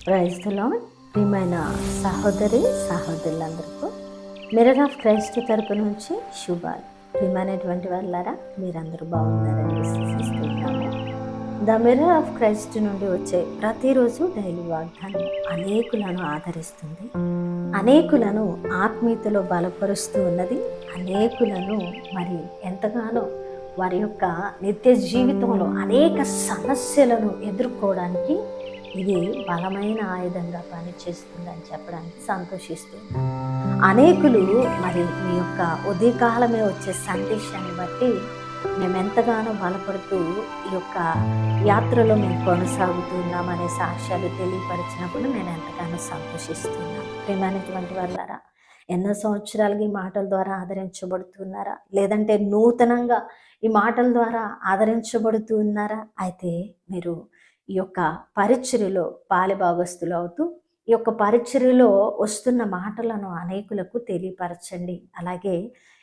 Praise the lord. ప్రియమైన సహోదరి సహోదరులందరికీ mirror of Christ తరపు నుంచి శుభాలు. ప్రియమైనటువంటి వాళ్ళారా, మీరందరూ బాగున్నారని విశ్వసిస్తున్నాము. ద మిర్రర్ ఆఫ్ క్రైస్ట్ నుండి వచ్చే ప్రతిరోజు డైలీ వాగ్దానం అనేకులను ఆదరిస్తుంది, అనేకులను ఆత్మీయతలో బలపరుస్తూ ఉన్నది, అనేకులను మరి ఎంతగానో వారి యొక్క నిత్య జీవితంలో అనేక సమస్యలను ఎదుర్కోవడానికి ఇది బలమైన ఆయుధంగా పనిచేస్తుందని చెప్పడానికి సంతోషిస్తున్నాను. అనేకులు మరి మీ యొక్క ఉదయకాలమే వచ్చే సందేశాన్ని బట్టి మేము ఎంతగానో బలపడుతూ ఈ యొక్క యాత్రలో మేము కొనసాగుతున్నాం అనే సాక్ష్యాలు తెలియపరిచినప్పుడు నేను ఎంతగానో సంతోషిస్తున్నాను. ప్రియమైనటువంటి వాళ్ళారా, ఎన్నో సంవత్సరాలుగా ఈ మాటల ద్వారా ఆదరించబడుతున్నారా, లేదంటే నూతనంగా ఈ మాటల ద్వారా ఆదరించబడుతూ ఉన్నారా? అయితే మీరు ఈ యొక్క పరిచర్యలో పాలిభాగస్తులు అవుతూ ఈ యొక్క పరిచర్యలో వస్తున్న మాటలను అనేకులకు తెలియపరచండి. అలాగే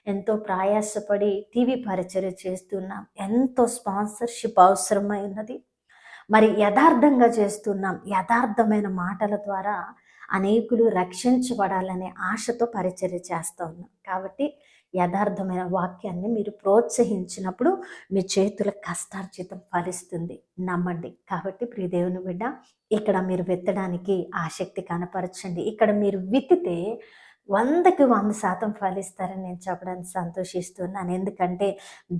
ఎంతో ప్రయాసపడి టీవీ పరిచర్య చేస్తున్నాం, ఎంతో స్పాన్సర్షిప్ అవసరమైనది, మరి యథార్థంగా చేస్తున్నాం. యథార్థమైన మాటల ద్వారా అనేకులు రక్షించబడాలనే ఆశతో పరిచర్య చేస్తూ ఉన్నాం. కాబట్టి యథార్థమైన వాక్యాన్ని మీరు ప్రోత్సహించినప్పుడు మీ చేతుల కష్టార్జితం ఫలిస్తుంది, నమ్మండి. కాబట్టి ప్రియ దేవుని బిడ్డ, ఇక్కడ మీరు విత్తడానికి ఆసక్తి కనపరచండి. ఇక్కడ మీరు విత్తితే 100కి 100% ఫలిస్తారని నేను చెప్పడానికి సంతోషిస్తున్నాను. ఎందుకంటే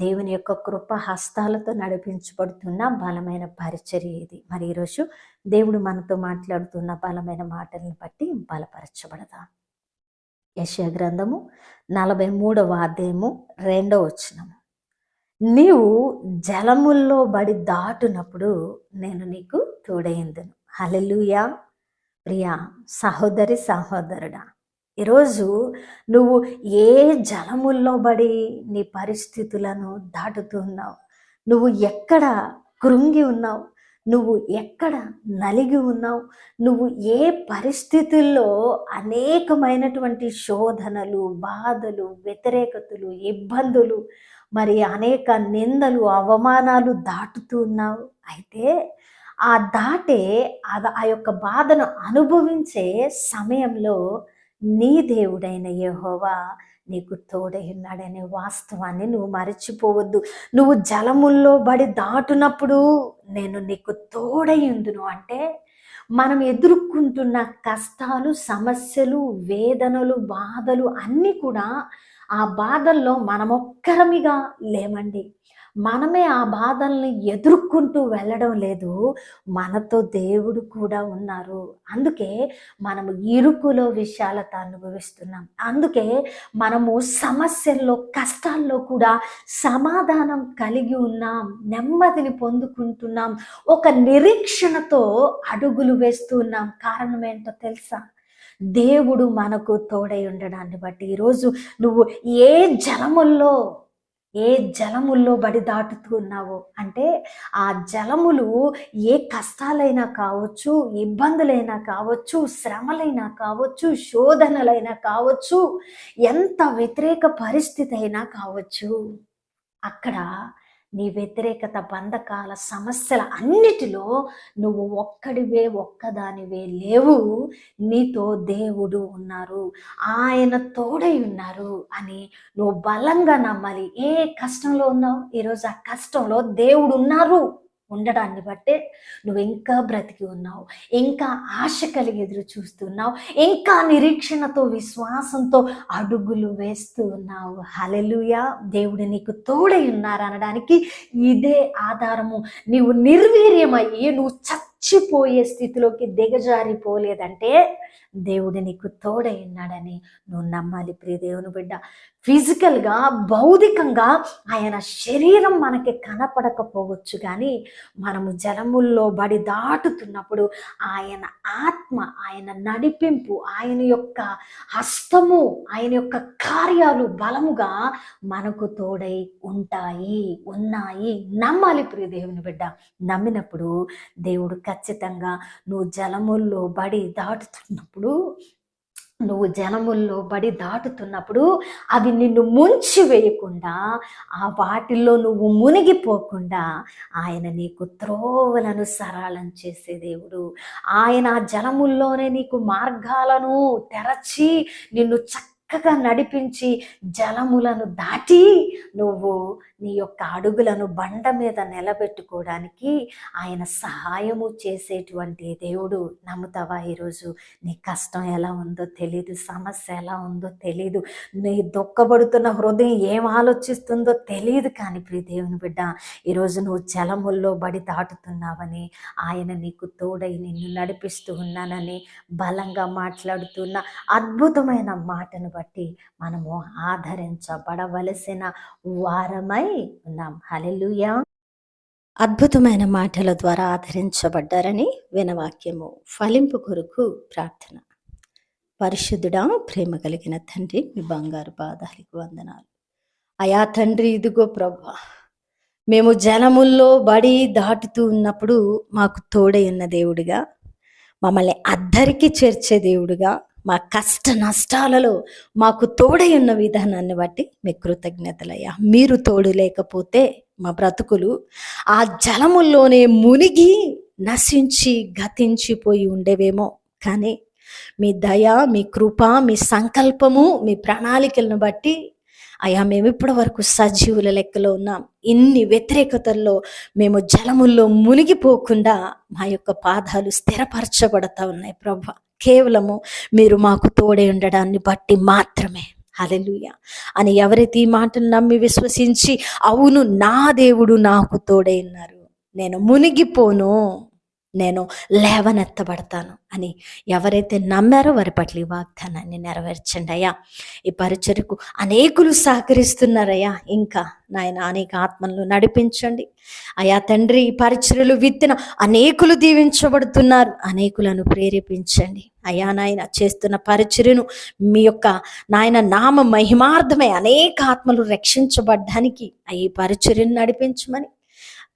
దేవుని యొక్క కృప హస్తాలతో నడిపించబడుతున్న బలమైన పరిచర్య ఇది. మరి ఈరోజు దేవుడు మనతో మాట్లాడుతున్న బలమైన మాటలను బట్టి బలపరచబడదాం. యెషయా గ్రంథము 43వ అధ్యాయము 2వ వచనము. నీవు జలముల్లో బడి దాటునప్పుడు నేను నీకు తోడైందును. హల్లెలూయా. ప్రియా సహోదరి సహోదరుడా, ఈరోజు నువ్వు ఏ జలముల్లో బడి నీ పరిస్థితులను దాటుతున్నావు, నువ్వు ఎక్కడ కృంగి ఉన్నావు, నువ్వు ఎక్కడ నలిగి ఉన్నావు, నువ్వు ఏ పరిస్థితుల్లో అనేకమైనటువంటి శోధనలు, బాధలు, వ్యతిరేకతలు, ఇబ్బందులు, మరి అనేక నిందలు, అవమానాలు దాటుతూ ఉన్నావు. అయితే ఆ దాటే ఆ యొక్క బాధను అనుభవించే సమయంలో నీ దేవుడైన యెహోవా నీకు తోడై ఉన్నాడనే వాస్తవాన్ని నువ్వు మరచిపోవద్దు. నువ్వు జలముల్లో బడి దాటునప్పుడు నేను నీకు తోడై ఉందును అంటే మనం ఎదుర్కొంటున్న కష్టాలు, సమస్యలు, వేదనలు, బాధలు అన్నీ కూడా ఆ బాధల్లో మనమొక్కరమిగా లేమండి. మనమే ఆ బాధల్ని ఎదుర్కొంటూ వెళ్ళడం లేదు, మనతో దేవుడు కూడా ఉన్నారు. అందుకే మనము ఇరుకులో విశాలత అనుభవిస్తున్నాం. అందుకే మనము సమస్యల్లో, కష్టాల్లో కూడా సమాధానం కలిగి ఉన్నాం, నెమ్మదిని పొందుకుంటున్నాం, ఒక నిరీక్షణతో అడుగులు వేస్తూ ఉన్నాం. కారణం ఏంటో తెలుసా? దేవుడు మనకు తోడై ఉండడాన్ని బట్టి ఈరోజు నువ్వు ఏ జలముల్లో బడి దాటుతూ ఉన్నావు అంటే ఆ జలములు ఏ కష్టాలైనా కావచ్చు, ఇబ్బందులైనా కావచ్చు, శ్రమలైనా కావచ్చు, శోధనలైనా కావచ్చు, ఎంత వ్యతిరేక పరిస్థితి అయినా కావచ్చు, అక్కడ నీ వ్యతిరేకత, బంధకాల, సమస్యల అన్నిటిలో నువ్వు ఒక్కదానివే లేవు. నీతో దేవుడు ఉన్నారు, ఆయన తోడై ఉన్నారు అని నువ్వు బలంగా నమ్మాలి. ఏ కష్టంలో ఉన్నావు, ఈరోజు ఆ కష్టంలో దేవుడు ఉండడాన్ని బట్టే నువ్వు ఇంకా బ్రతికి ఉన్నావు, ఇంకా ఆశ కలిగి ఎదురు చూస్తున్నావు, ఇంకా నిరీక్షణతో, విశ్వాసంతో అడుగులు వేస్తూ ఉన్నావు. హల్లెలూయా. దేవుడు నీకు తోడై ఉన్నారు అనడానికి ఇదే ఆధారము. నీవు నిర్వీర్యమయ్యి నువ్వు చచ్చిపోయే స్థితిలోకి దిగజారిపోలేదంటే దేవుడు నీకు తోడై ఉన్నాడని నువ్వు నమ్మాలి. ప్రియ దేవుని బిడ్డ, ఫిజికల్గా, భౌతికంగా ఆయన శరీరం మనకి కనపడకపోవచ్చు, కానీ మనము జలముల్లో బడి దాటుతున్నప్పుడు ఆయన ఆత్మ, ఆయన నడిపింపు, ఆయన యొక్క హస్తము, ఆయన యొక్క కార్యాలు బలముగా మనకు తోడై ఉన్నాయి. నమ్మాలి ప్రియ దేవుని బిడ్డ. నమ్మినప్పుడు దేవుడు ఖచ్చితంగా నువ్వు జలముల్లో బడి దాటుతున్నప్పుడు నువ్వు జలముల్లో బడి దాటుతున్నప్పుడు అవి నిన్ను ముంచి వేయకుండా, ఆ వాటిల్లో నువ్వు మునిగిపోకుండా ఆయన నీకు త్రోవలను సరళం చేసే దేవుడు. ఆయన ఆ జలముల్లోనే నీకు మార్గాలను తెరచి నిన్ను చక్కగా నడిపించి జలములను దాటి నువ్వు నీ యొక్క అడుగులను బండ మీద నిలబెట్టుకోవడానికి ఆయన సహాయము చేసేటువంటి దేవుడు. నమ్ముతావా? ఈరోజు నీ కష్టం ఎలా ఉందో తెలీదు, సమస్య ఎలా ఉందో తెలీదు, నీ దుఃఖపడుతున్న హృదయం ఏం ఆలోచిస్తుందో తెలియదు. కానీ ప్రియ దేవుని బిడ్డ, ఈరోజు నువ్వు జలముల్లో బడి దాటుతున్నావని, ఆయన నీకు తోడై నిన్ను నడిపిస్తూ ఉన్నానని బలంగా మాట్లాడుతున్న అద్భుతమైన మాటను బట్టి మనము ఆదరించబడవలసిన వారమై ఉన్నాం. హల్లెలూయా. అద్భుతమైన మాటల ద్వారా ఆదరించబడ్డారని వినవాక్యము ఫలింపు కొరకు ప్రార్థన. పరిశుద్ధుడా, ప్రేమ కలిగిన తండ్రి, మీ బంగారు పాదాలకు వందనాలు అయా తండ్రి. ఇదిగో ప్రభా, మేము జలముల్లో బడి దాటుతూ ఉన్నప్పుడు మాకు తోడై ఉన్న దేవుడిగా, మమ్మల్ని అద్దరికి చేర్చే దేవుడిగా, మా కష్ట నష్టాలలో మాకు తోడై ఉన్న విధానాన్ని బట్టి మీ కృతజ్ఞతలయ్యా. మీరు తోడు లేకపోతే మా బ్రతుకులు ఆ జలముల్లోనే మునిగి నశించి గతించిపోయి ఉండేవేమో. కానీ మీ దయ, మీ కృప, మీ సంకల్పము, మీ ప్రణాళికలను బట్టి అయ్యా మేము ఇప్పటి వరకు సజీవుల లెక్కలో ఉన్నాం. ఇన్ని వ్యతిరేకతల్లో మేము జలముల్లో మునిగిపోకుండా మా యొక్క పాదాలు స్థిరపరచబడతా ఉన్నాయి ప్రభా. కేవలము మీరు మాకు తోడే ఉండడాన్ని బట్టి మాత్రమే. హల్లెలూయా అని ఎవరైతే ఈ మాటను నమ్మి విశ్వసించి, అవును నా దేవుడు నాకు తోడే ఉన్నారు, నేను మునిగిపోను, నేను లేవనెత్తబడతాను అని ఎవరైతే నమ్మారో వారి పట్ల ఈ వాగ్దానాన్ని నెరవేర్చండి అయ్యా. ఈ పరిచర్యకు అనేకులు సహకరిస్తున్నారయ్యా. ఇంకా నాయన అనేక ఆత్మలను నడిపించండి అయ్యా తండ్రి. ఈ పరిచర్యలు విత్తిన అనేకులు దీవించబడుతున్నారు, అనేకులను ప్రేరేపించండి అయ్యా. నాయన చేస్తున్న పరిచర్యను మీ యొక్క నాయన నామ మహిమార్థమై అనేక ఆత్మలు రక్షించబడ్డానికి ఈ పరిచర్యను నడిపించమని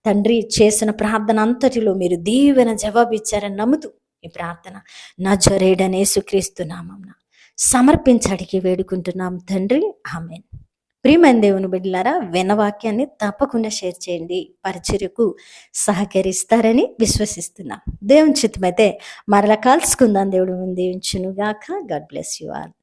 తండ్రి, చేసిన ప్రార్థన అంతటిలో మీరు దీవెన జవాబిచ్చారని నమ్ముతూ ఈ ప్రార్థన నజరేయుడైన యేసుక్రీస్తు నామమున సమర్పించి అడిగి వేడుకుంటున్నాం తండ్రి, ఆమేన్. ప్రియమైన దేవుని బిడ్డలారా, వినవాక్యాన్ని తప్పకుండా షేర్ చేయండి. పరిచర్యకు సహకరిస్తారని విశ్వసిస్తున్నాం. దేవుని చిత్తమైతే మరలా కలుసుకుందాం. దేవుడు దీవించును గాక. God bless you all.